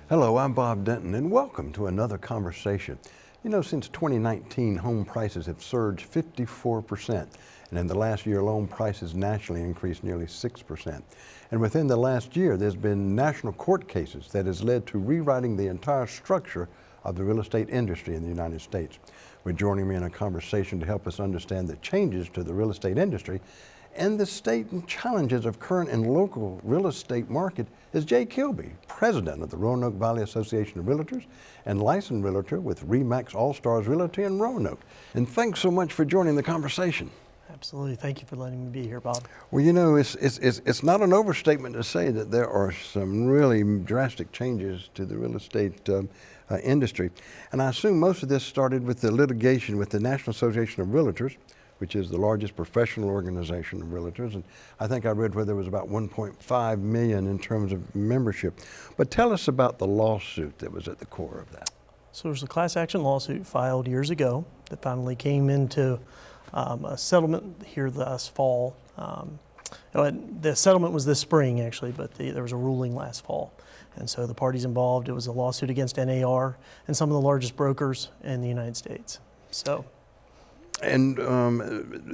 Hello, I'm Bob Denton, and welcome to another conversation. You know, since 2019, home prices have surged 54%, and in the last year alone, prices nationally increased nearly 6%. And within the last year, there's been national court cases that has led to rewriting the entire structure of the real estate industry in the United States. Joining me in a conversation to help us understand the changes to the real estate industry and the state and challenges of current and local real estate market is Jay Kilby, president of the Roanoke Valley Association of Realtors and licensed realtor with RE/MAX All-Stars Realty in Roanoke. And thanks so much for joining the conversation. Absolutely. Thank you for letting me be here, Bob. Well, you know, it's not an overstatement to say that there are some really drastic changes to the real estate industry. And I assume most of this started with the litigation with the National Association of Realtors, which is the largest professional organization of realtors. And I think I read where there was about 1.5 million in terms of membership. But tell us about the lawsuit that was at the core of that. So there's a class action lawsuit filed years ago that finally came into a settlement here last fall. The settlement was this spring, actually, but there was a ruling last fall. And so the parties involved, it was a lawsuit against NAR and some of the largest brokers in the United States. And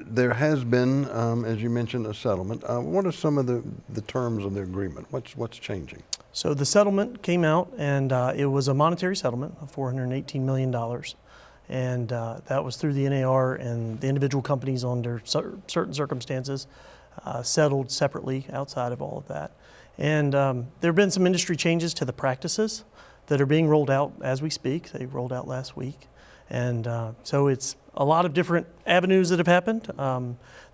there has been, as you mentioned, a settlement. What are some of the terms of the agreement? What's changing? So the settlement came out, and it was a monetary settlement of $418 million. And that was through the NAR, and the individual companies under certain circumstances settled separately outside of all of that. And there have been some industry changes to the practices that are being rolled out as we speak. They rolled out last week. And so it's a lot of different avenues that have happened.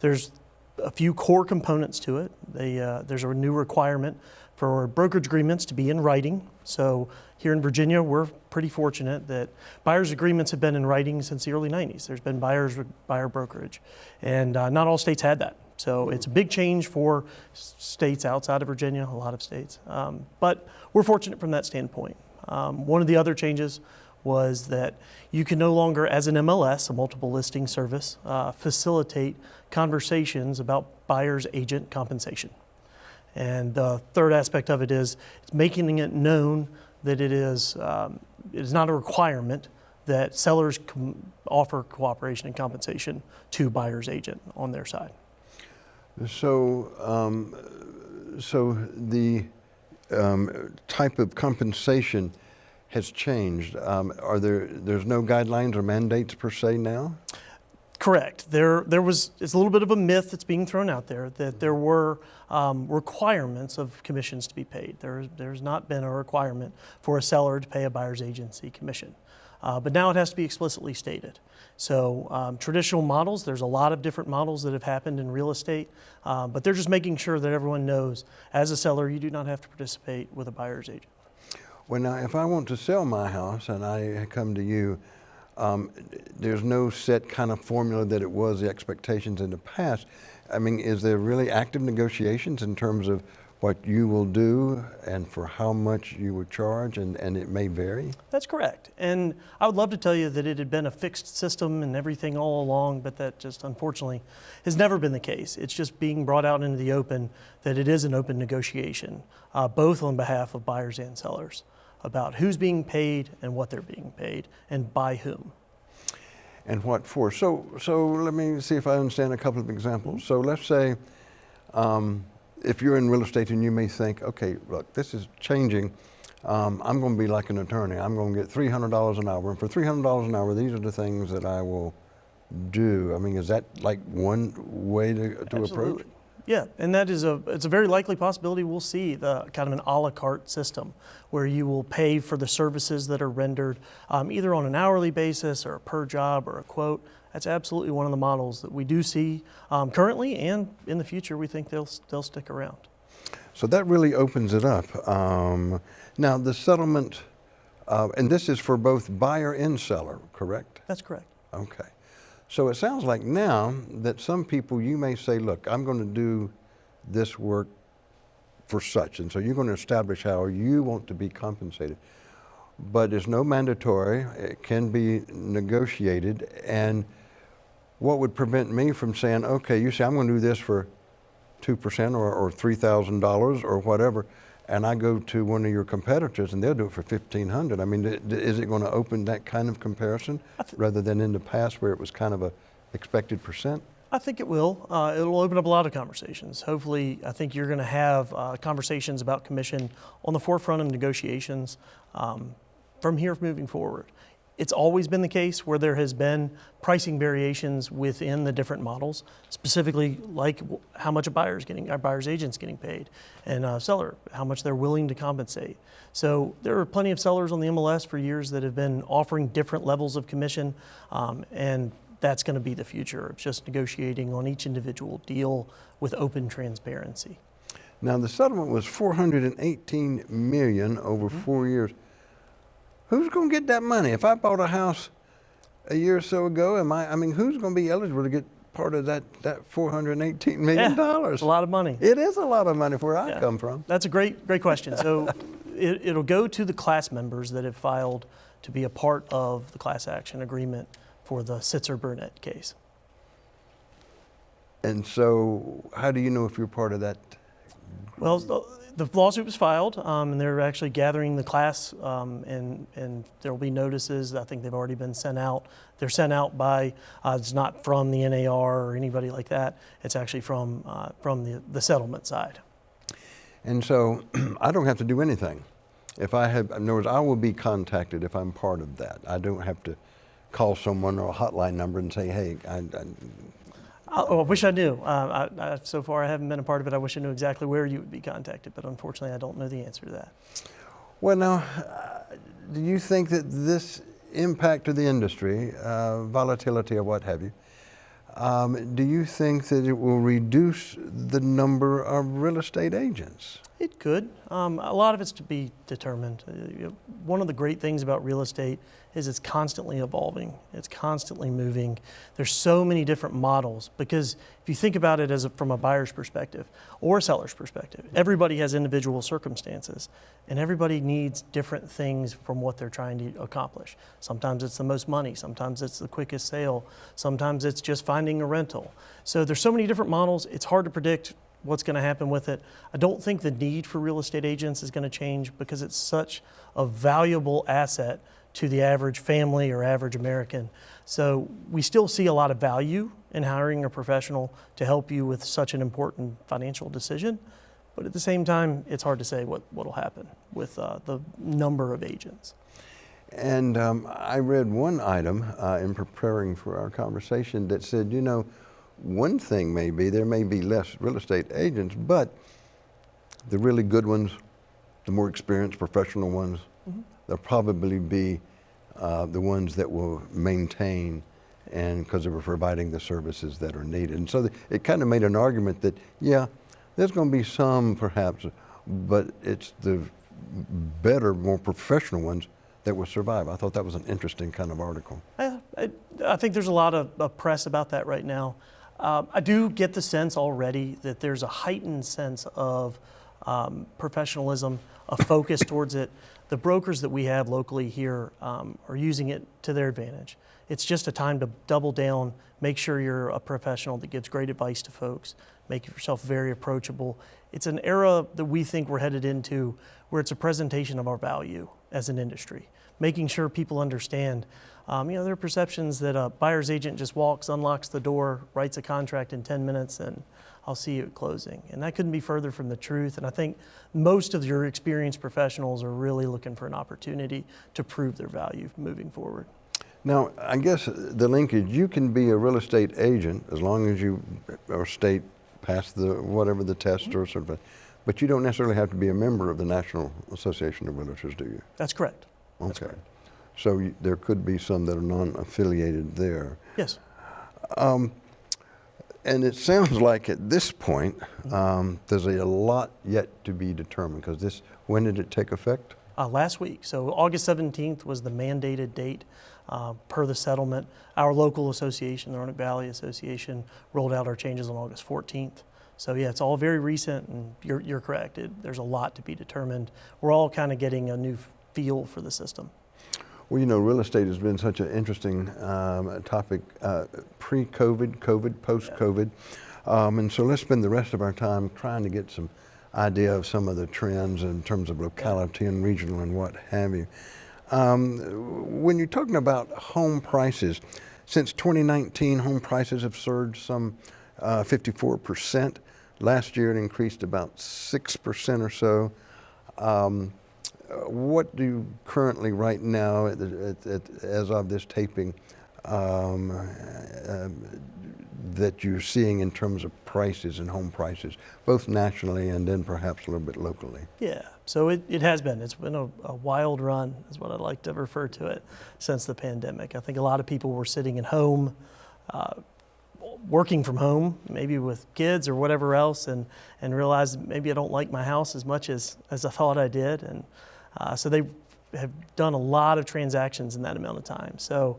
There's a few core components to it. There's a new requirement for brokerage agreements to be in writing. So here in Virginia, we're pretty fortunate that buyer's agreements have been in writing since the early 90s. There's been buyer brokerage, and not all states had that. So it's a big change for states outside of Virginia, a lot of states. But we're fortunate from that standpoint. One of the other changes was that you can no longer, as an MLS, a multiple listing service, facilitate conversations about buyer's agent compensation. And the third aspect of it is it's making it known that it is not a requirement that sellers offer cooperation and compensation to buyer's agent on their side. So, the type of compensation has changed. There's no guidelines or mandates per se now? Correct. It's a little bit of a myth that's being thrown out there that there were requirements of commissions to be paid. There's not been a requirement for a seller to pay a buyer's agency commission. But now it has to be explicitly stated. So traditional models, there's a lot of different models that have happened in real estate, but they're just making sure that everyone knows, as a seller, you do not have to participate with a buyer's agent. Well, now, if I want to sell my house and I come to you, there's no set kind of formula that it was the expectations in the past. I mean, is there really active negotiations in terms of what you will do and for how much you would charge, and it may vary? That's correct. And I would love to tell you that it had been a fixed system and everything all along, but that just unfortunately has never been the case. It's just being brought out into the open that it is an open negotiation, both on behalf of buyers and sellers, about who's being paid and what they're being paid and by whom. And what for? So let me see if I understand a couple of examples. So let's say if you're in real estate and you may think, okay, look, this is changing. I'm going to be like an attorney. I'm going to get $300 an hour. And for $300 an hour, these are the things that I will do. I mean, is that like one way to approach? Yeah, and it's a very likely possibility we'll see the kind of an a la carte system where you will pay for the services that are rendered either on an hourly basis or a per job or a quote. That's absolutely one of the models that we do see currently, and in the future we think they'll stick around. So that really opens it up. Now the settlement, and this is for both buyer and seller, correct? That's correct. Okay. So it sounds like now that some people, you may say, look, I'm going to do this work for such, and so you're going to establish how you want to be compensated. But it's no mandatory, it can be negotiated, and what would prevent me from saying, okay, you say I'm going to do this for 2% or $3,000 or whatever, and I go to one of your competitors and they'll do it for $1,500. I mean, is it going to open that kind of comparison rather than in the past where it was kind of a expected percent? I think it will. It'll open up a lot of conversations. Hopefully, I think you're going to have conversations about commission on the forefront of negotiations from here moving forward. It's always been the case where there has been pricing variations within the different models, specifically like how much a buyer's getting, our buyer's agent's getting paid, and a seller, how much they're willing to compensate. So there are plenty of sellers on the MLS for years that have been offering different levels of commission, and that's going to be the future. It's just negotiating on each individual deal with open transparency. Now the settlement was $418 million over 4 years. Who's going to get that money? If I bought a house a year or so ago, I mean, who's going to be eligible to get part of that $418 million? Yeah, it's a lot of money. It is a lot of money for where I come from. That's a great question. So it'll go to the class members that have filed to be a part of the class action agreement for the Sitzer-Burnett case. And so how do you know if you're part of that? Well, the lawsuit was filed, and they're actually gathering the class, and there will be notices. I think they've already been sent out. They're sent out by, it's not from the NAR or anybody like that. It's actually from the settlement side. And so I don't have to do anything. If I have, in other words, I will be contacted if I'm part of that. I don't have to call someone or a hotline number and say, hey, I wish I knew. So far, I haven't been a part of it. I wish I knew exactly where you would be contacted, but unfortunately, I don't know the answer to that. Well, now, do you think that this impact to the industry, volatility or what have you, do you think that it will reduce the number of real estate agents? It could. A lot of it's to be determined. One of the great things about real estate is it's constantly evolving. It's constantly moving. There's so many different models because if you think about it from a buyer's perspective or a seller's perspective, everybody has individual circumstances and everybody needs different things from what they're trying to accomplish. Sometimes it's the most money. Sometimes it's the quickest sale. Sometimes it's just finding a rental. So there's so many different models. It's hard to predict what's going to happen with it. I don't think the need for real estate agents is going to change because it's such a valuable asset to the average family or average American. So we still see a lot of value in hiring a professional to help you with such an important financial decision. But at the same time, it's hard to say what will happen with the number of agents. And I read one item in preparing for our conversation that said, you know, one thing may be there may be less real estate agents, but the really good ones, the more experienced professional ones, they'll probably be the ones that will maintain and because they were providing the services that are needed. And so it kind of made an argument that, yeah, there's going to be some perhaps, but it's the better, more professional ones that will survive. I thought that was an interesting kind of article. I think there's a lot of press about that right now. I do get the sense already that there's a heightened sense of professionalism, a focus towards it. The brokers that we have locally here are using it to their advantage. It's just a time to double down, make sure you're a professional that gives great advice to folks, make yourself very approachable. It's an era that we think we're headed into where it's a presentation of our value as an industry, making sure people understand there are perceptions that a buyer's agent just walks, unlocks the door, writes a contract in 10 minutes, and I'll see you at closing. And that couldn't be further from the truth. And I think most of your experienced professionals are really looking for an opportunity to prove their value moving forward. Now, I guess the linkage, you can be a real estate agent as long as you or state pass whatever the test or sort of, but you don't necessarily have to be a member of the National Association of Realtors, do you? That's correct. Okay. That's correct. So there could be some that are non-affiliated there. Yes. And it sounds like at this point, there's a lot yet to be determined because when did it take effect? Last week. So August 17th was the mandated date per the settlement. Our local association, the Roanoke Valley Association, rolled out our changes on August 14th. So yeah, it's all very recent, and you're correct. There's a lot to be determined. We're all kind of getting a new feel for the system. Well, you know, real estate has been such an interesting topic pre-COVID, COVID, post-COVID. And so let's spend the rest of our time trying to get some idea of some of the trends in terms of locality and regional and what have you. When you're talking about home prices, since 2019, home prices have surged some 54%. Last year it increased about 6% or so. What do you currently right now, as of this taping, that you're seeing in terms of prices and home prices, both nationally and then perhaps a little bit locally? Yeah, so it has been. It's been a wild run, is what I like to refer to it, since the pandemic. I think a lot of people were sitting at home, working from home, maybe with kids or whatever else, and realized maybe I don't like my house as much as I thought I did. And so they have done a lot of transactions in that amount of time. So,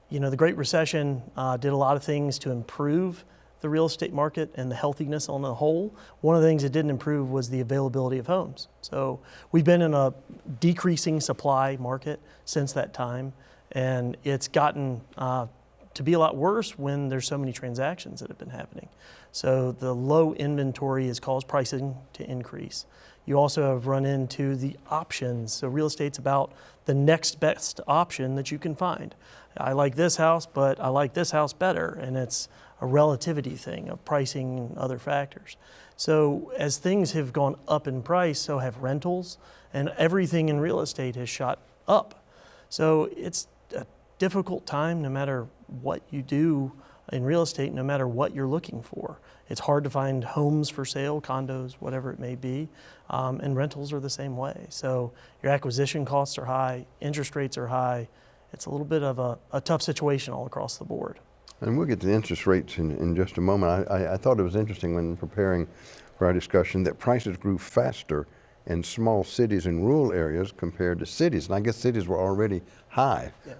you know, the Great Recession did a lot of things to improve the real estate market and the healthiness on the whole. One of the things it didn't improve was the availability of homes. So we've been in a decreasing supply market since that time, and it's gotten to be a lot worse when there's so many transactions that have been happening. So the low inventory has caused pricing to increase. You also have run into the options. So real estate's about the next best option that you can find. I like this house, but I like this house better, and it's a relativity thing of pricing and other factors. So as things have gone up in price, so have rentals, and everything in real estate has shot up. So it's a difficult time no matter what you do in real estate, no matter what you're looking for. It's hard to find homes for sale, condos, whatever it may be, and rentals are the same way. So your acquisition costs are high, interest rates are high. It's a little bit of a tough situation all across the board. And we'll get to the interest rates in just a moment. I thought it was interesting when preparing for our discussion that prices grew faster in small cities and rural areas compared to cities. And I guess cities were already high. Yeah.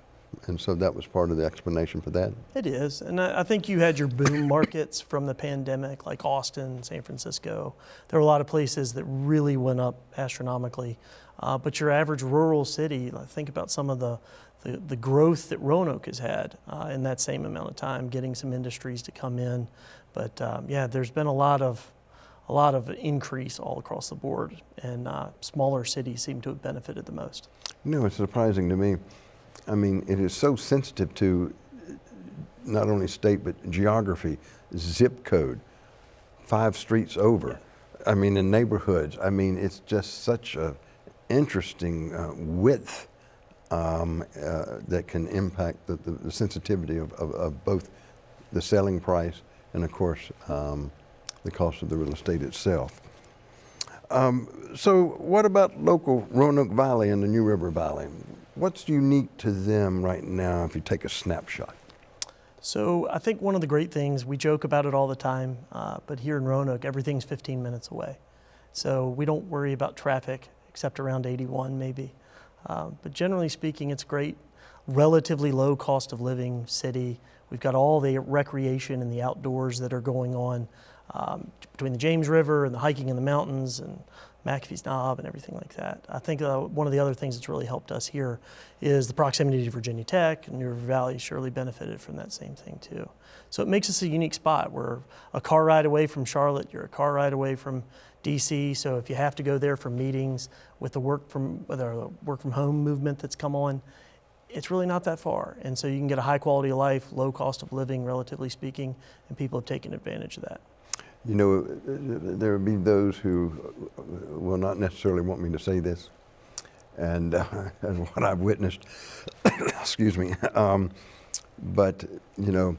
And so that was part of the explanation for that. It is, and I think you had your boom markets from the pandemic, like Austin, San Francisco. There were a lot of places that really went up astronomically. But your average rural city, think about some of the growth that Roanoke has had in that same amount of time, getting some industries to come in. But yeah, there's been a lot of increase all across the board, and smaller cities seem to have benefited the most. You know, it's surprising to me. I mean, it is so sensitive to not only state, but geography, zip code, 5 streets over. Yeah. I mean, in neighborhoods. I mean, it's just such a interesting width that can impact the sensitivity of both the selling price and, of course, the cost of the real estate itself. So what about local Roanoke Valley and the New River Valley? What's unique to them right now if you take a snapshot? So I think one of the great things, we joke about it all the time, but here in Roanoke, everything's 15 minutes away. So we don't worry about traffic except around 81 maybe. But generally speaking, it's great, relatively low cost of living city. We've got all the recreation and the outdoors that are going on between the James River and the hiking in the mountains and McAfee's Knob and everything like that. I think one of the other things that's really helped us here is the proximity to Virginia Tech, and New River Valley surely benefited from that same thing too. So it makes us a unique spot. We're a car ride away from Charlotte, you're a car ride away from DC, so if you have to go there for meetings with the work from home movement that's come on, it's really not that far. And so you can get a high quality of life, low cost of living, relatively speaking, and people have taken advantage of that. You know, there will be those who will not necessarily want me to say this, and what I've witnessed, excuse me, but, you know,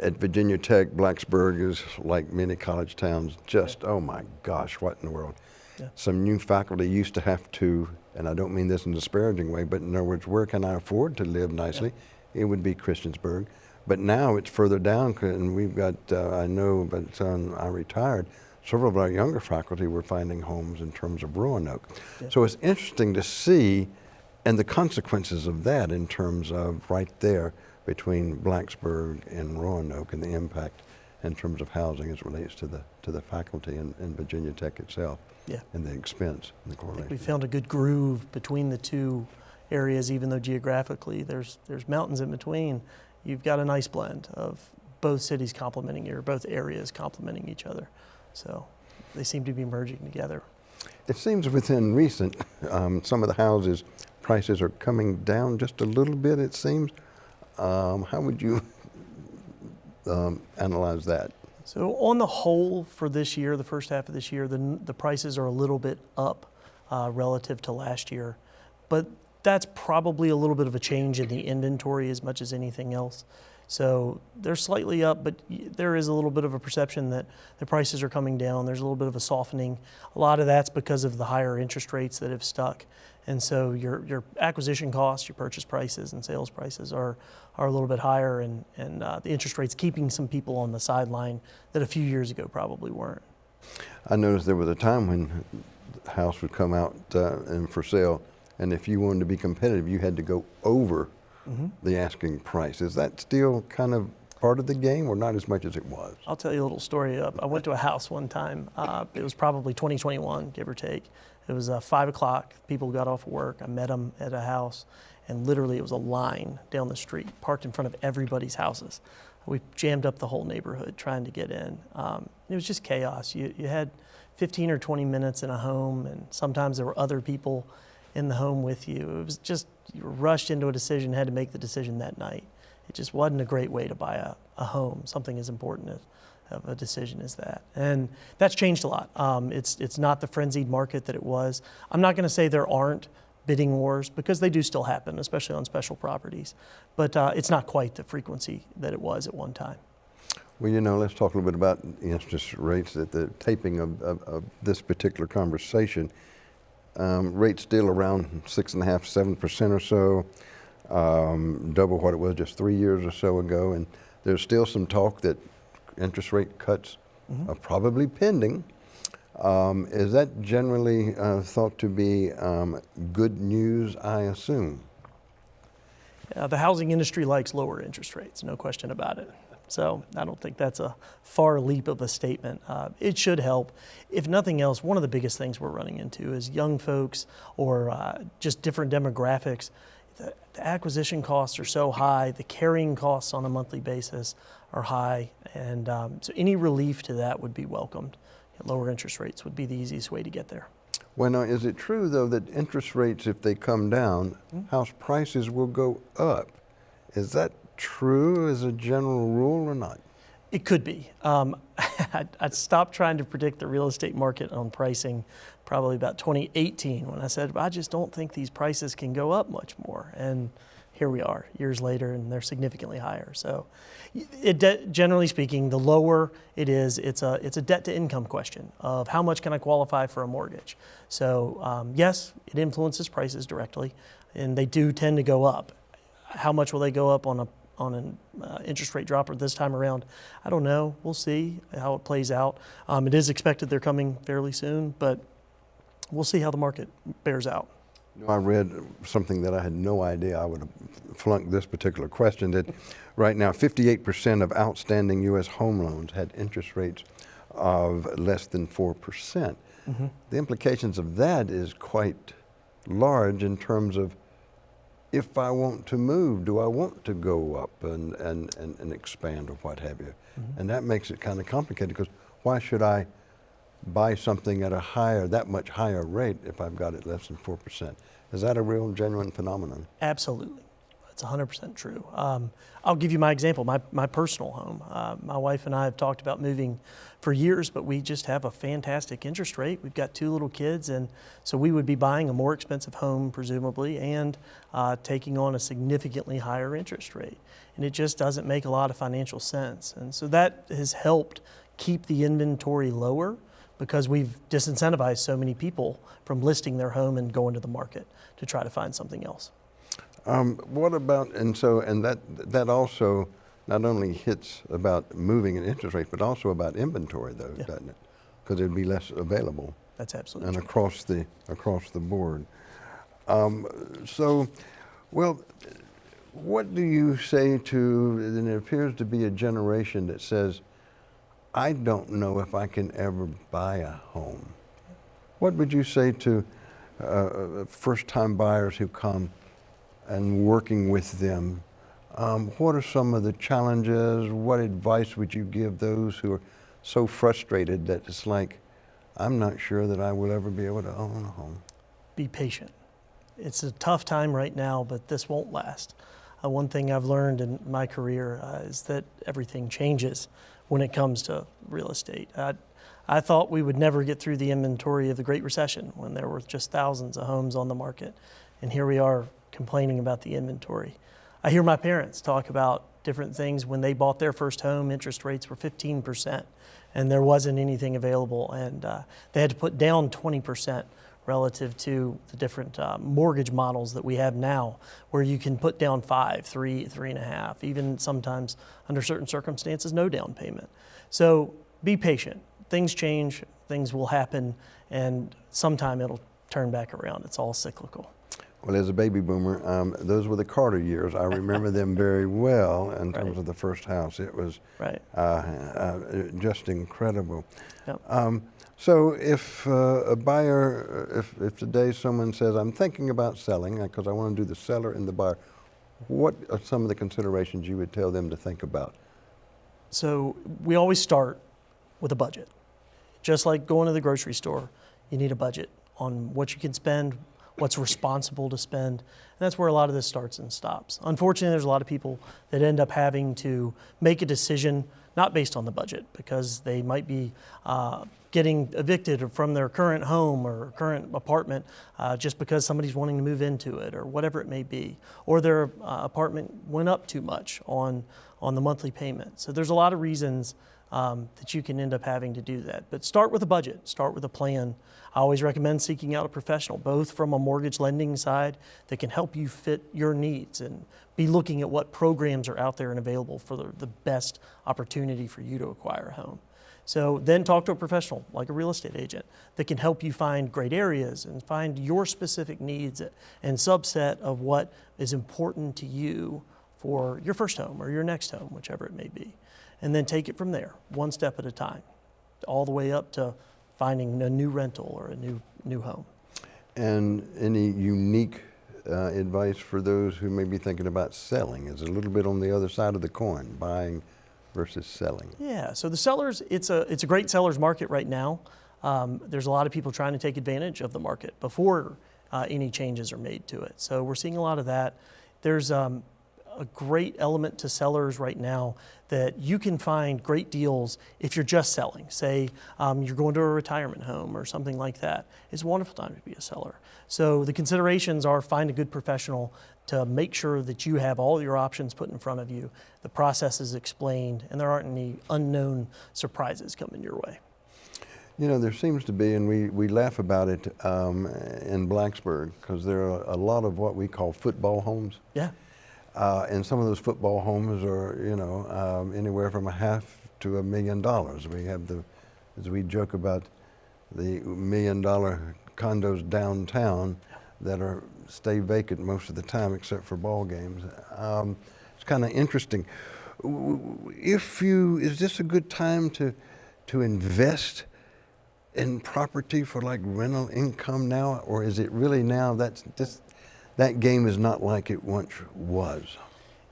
at Virginia Tech, Blacksburg is like many college towns, just, oh my gosh, what in the world? Yeah. Some new faculty used to have to, and I don't mean this in a disparaging way, but in other words, where can I afford to live nicely? Yeah. It would be Christiansburg. But now it's further down, and we've got, I know, by the time I retired, several of our younger faculty were finding homes in terms of Roanoke. Yeah. So it's interesting to see, and the consequences of that in terms of right there between Blacksburg and Roanoke and the impact in terms of housing as it relates to the faculty in Virginia Tech itself. Yeah. And the expense and the correlation. I think we found a good groove between the two areas, even though geographically there's mountains in between. You've got a nice blend of both cities complementing both areas complementing each other. So they seem to be merging together. It seems within recent, some of the houses prices are coming down just a little bit, it seems. How would you analyze that? So on the whole for this year, the first half of this year, the prices are a little bit up relative to last year. But that's probably a little bit of a change in the inventory as much as anything else. So they're slightly up, but there is a little bit of a perception that the prices are coming down. There's a little bit of a softening. A lot of that's because of the higher interest rates that have stuck. And so your acquisition costs, your purchase prices and sales prices are a little bit higher, and the interest rates keeping some people on the sideline that a few years ago probably weren't. I noticed there was a time when the house would come out and for sale, and if you wanted to be competitive, you had to go over the asking price. Is that still kind of part of the game, or not as much as it was? I'll tell you a little story. I went to a house one time. It was probably 2021, give or take. It was 5 o'clock. People got off of work. I met them at a house, and literally it was a line down the street, parked in front of everybody's houses. We jammed up the whole neighborhood trying to get in. It was just chaos. You had 15 or 20 minutes in a home, and sometimes there were other people in the home with you. It was just, you were rushed into a decision, had to make the decision that night. It just wasn't a great way to buy a home, something as important of a decision as that. And that's changed a lot. It's not the frenzied market that it was. I'm not going to say there aren't bidding wars, because they do still happen, especially on special properties. But it's not quite the frequency that it was at one time. Well, you know, let's talk a little bit about interest rates. At the taping of this particular conversation, rates still around 6.5%, 7% or so, double what it was just 3 years or so ago. And there's still some talk that interest rate cuts are probably pending. Is that generally thought to be good news, I assume? The housing industry likes lower interest rates, no question about it. So I don't think that's a far leap of a statement. It should help. If nothing else, one of the biggest things we're running into is young folks or just different demographics. The acquisition costs are so high, the carrying costs on a monthly basis are high, and so any relief to that would be welcomed. Lower interest rates would be the easiest way to get there. Well, now, is it true, though, that interest rates, if they come down, house prices will go up? Is that true as a general rule or not? It could be. I'd stopped trying to predict the real estate market on pricing probably about 2018 when I said, I just don't think these prices can go up much more. And here we are years later, and they're significantly higher. So generally speaking, the lower it is, it's a debt to income question of how much can I qualify for a mortgage. So yes, it influences prices directly, and they do tend to go up. How much will they go up on an interest rate dropper this time around? I don't know. We'll see how it plays out. It is expected they're coming fairly soon, but we'll see how the market bears out. You know, I read something that I had no idea. I would have flunked this particular question, that right now 58% of outstanding U.S. home loans had interest rates of less than 4%. The implications of that is quite large in terms of, if I want to move, do I want to go up and expand or what have you? And that makes it kind of complicated, because why should I buy something at that much higher rate if I've got it less than 4%? Is that a real, genuine phenomenon? Absolutely. It's 100% true. I'll give you my example, my personal home. My wife and I have talked about moving for years, but we just have a fantastic interest rate. We've got 2 little kids, and so we would be buying a more expensive home, presumably, and taking on a significantly higher interest rate. And it just doesn't make a lot of financial sense. And so that has helped keep the inventory lower, because we've disincentivized so many people from listing their home and going to the market to try to find something else. What about, and that also not only hits about moving and interest rates, but also about inventory, though, doesn't it? Because there'd be less available. That's absolutely and true. across the board. Well, what do you say to, and it appears to be a generation that says, I don't know if I can ever buy a home. What would you say to first-time buyers who come and working with them? What are some of the challenges? What advice would you give those who are so frustrated that it's like, I'm not sure that I will ever be able to own a home. Be patient. It's a tough time right now, but this won't last. One thing I've learned in my career is that everything changes when it comes to real estate. I thought we would never get through the inventory of the Great Recession when there were just thousands of homes on the market. And here we are complaining about the inventory. I hear my parents talk about different things. When they bought their first home, interest rates were 15%, and there wasn't anything available. And they had to put down 20% relative to the different mortgage models that we have now, where you can put down 5, 3, 3.5, even sometimes under certain circumstances, no down payment. So be patient. Things change, things will happen, and sometime it'll turn back around. It's all cyclical. Well, as a baby boomer, those were the Carter years. I remember them very well in terms of the first house. It was just incredible. Yep. So if a buyer, if today someone says, I'm thinking about selling because I want to do the seller and the buyer, what are some of the considerations you would tell them to think about? So we always start with a budget. Just like going to the grocery store, you need a budget on what you can spend, what's responsible to spend. And that's where a lot of this starts and stops. Unfortunately, there's a lot of people that end up having to make a decision not based on the budget, because they might be getting evicted from their current home or current apartment just because somebody's wanting to move into it or whatever it may be, or their apartment went up too much on the monthly payment. So there's a lot of reasons that you can end up having to do that. But start with a budget, start with a plan. I always recommend seeking out a professional, both from a mortgage lending side that can help you fit your needs, and be looking at what programs are out there and available for the best opportunity for you to acquire a home. So then talk to a professional, like a real estate agent, that can help you find great areas and find your specific needs and subset of what is important to you for your first home or your next home, whichever it may be. And then take it from there, one step at a time, all the way up to finding a new rental or a new home. And any unique advice for those who may be thinking about selling? Is it a little bit on the other side of the coin, buying versus selling? Yeah, so the sellers, it's a great seller's market right now. There's a lot of people trying to take advantage of the market before any changes are made to it. So we're seeing a lot of that. There's a great element to sellers right now that you can find great deals if you're just selling. Say you're going to a retirement home or something like that. It's a wonderful time to be a seller. So the considerations are: find a good professional to make sure that you have all your options put in front of you, the process is explained, and there aren't any unknown surprises coming your way. You know, there seems to be, and we laugh about it in Blacksburg, because there are a lot of what we call football homes. Yeah. And some of those football homes are, you know, anywhere from $500,000 to $1 million. We have as we joke about, the $1 million condos downtown that stay vacant most of the time, except for ball games. It's kind of interesting. Is this a good time to invest in property for like rental income now, or is it really now that game is not like it once was?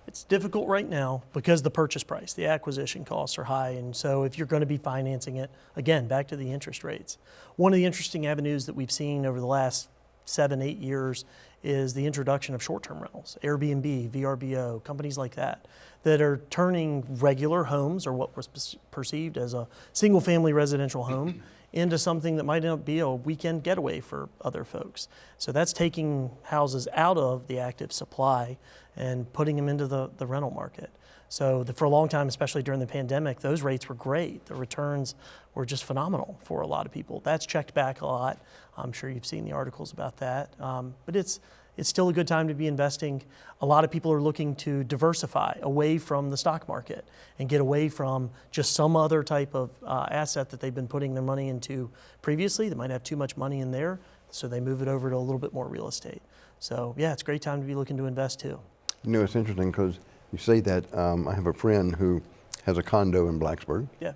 It's difficult right now because the purchase price, the acquisition costs are high. And so if you're going to be financing it, again, back to the interest rates. One of the interesting avenues that we've seen over the last 7-8 years is the introduction of short-term rentals, Airbnb, VRBO, companies like that are turning regular homes, or what was perceived as a single-family residential home, into something that might be a weekend getaway for other folks. So that's taking houses out of the active supply and putting them into the rental market. So for a long time, especially during the pandemic, those rates were great. The returns were just phenomenal for a lot of people. That's checked back a lot. I'm sure you've seen the articles about that. But it's still a good time to be investing. A lot of people are looking to diversify away from the stock market and get away from just some other type of asset that they've been putting their money into previously. They might have too much money in there, so they move it over to a little bit more real estate. So yeah, it's a great time to be looking to invest too. You know, it's interesting because you say that. I have a friend who has a condo in Blacksburg. Yeah.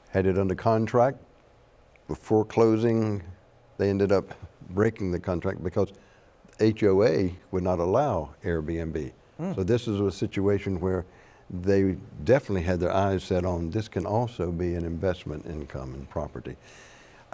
Had it under contract. Before closing, they ended up breaking the contract because HOA would not allow Airbnb. So this is a situation where they definitely had their eyes set on this can also be an investment income in property.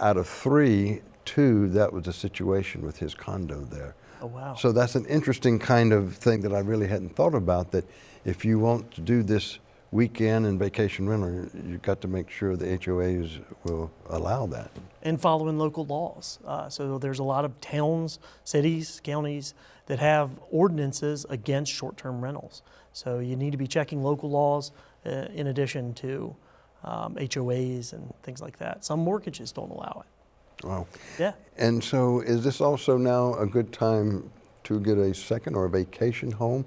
out of 3, 2, that was the situation with his condo there. Oh, wow. So that's an interesting kind of thing that I really hadn't thought about, that if you want to do this weekend and vacation rental, you've got to make sure the HOAs will allow that. And following local laws. So there's a lot of towns, cities, counties that have ordinances against short-term rentals. So you need to be checking local laws in addition to HOAs and things like that. Some mortgages don't allow it. Wow. Yeah. And so is this also now a good time to get a second or a vacation home?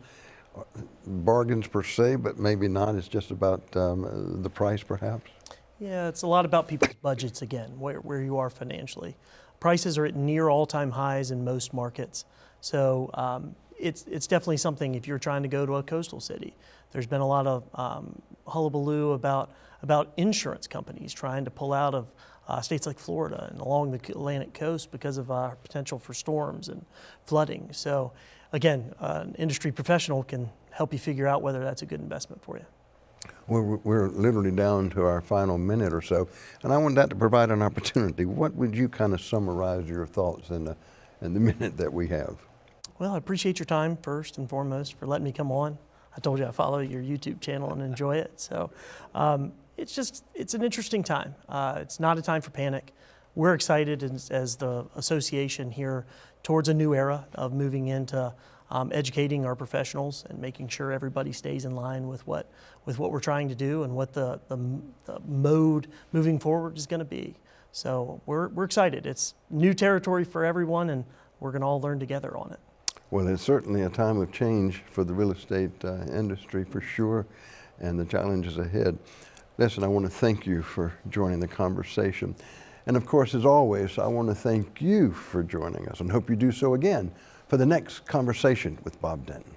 Bargains per se, but maybe not. It's just about the price perhaps? Yeah, it's a lot about people's budgets again, where you are financially. Prices are at near all-time highs in most markets. So it's definitely something if you're trying to go to a coastal city. There's been a lot of hullabaloo about insurance companies trying to pull out of states like Florida and along the Atlantic coast because of potential for storms and flooding. So again, an industry professional can help you figure out whether that's a good investment for you. We're literally down to our final minute or so, and I want that to provide an opportunity. What would you kind of summarize your thoughts in the minute that we have? Well, I appreciate your time first and foremost for letting me come on. I told you I follow your YouTube channel and enjoy it. So it's an interesting time. It's not a time for panic. We're excited as the association here towards a new era of moving into educating our professionals and making sure everybody stays in line with what we're trying to do and what the mode moving forward is going to be. So we're excited. It's new territory for everyone, and we're going to all learn together on it. Well, it's certainly a time of change for the real estate industry for sure, and the challenges ahead. Listen, I want to thank you for joining the conversation. And of course, as always, I want to thank you for joining us and hope you do so again for the next conversation with Bob Denton.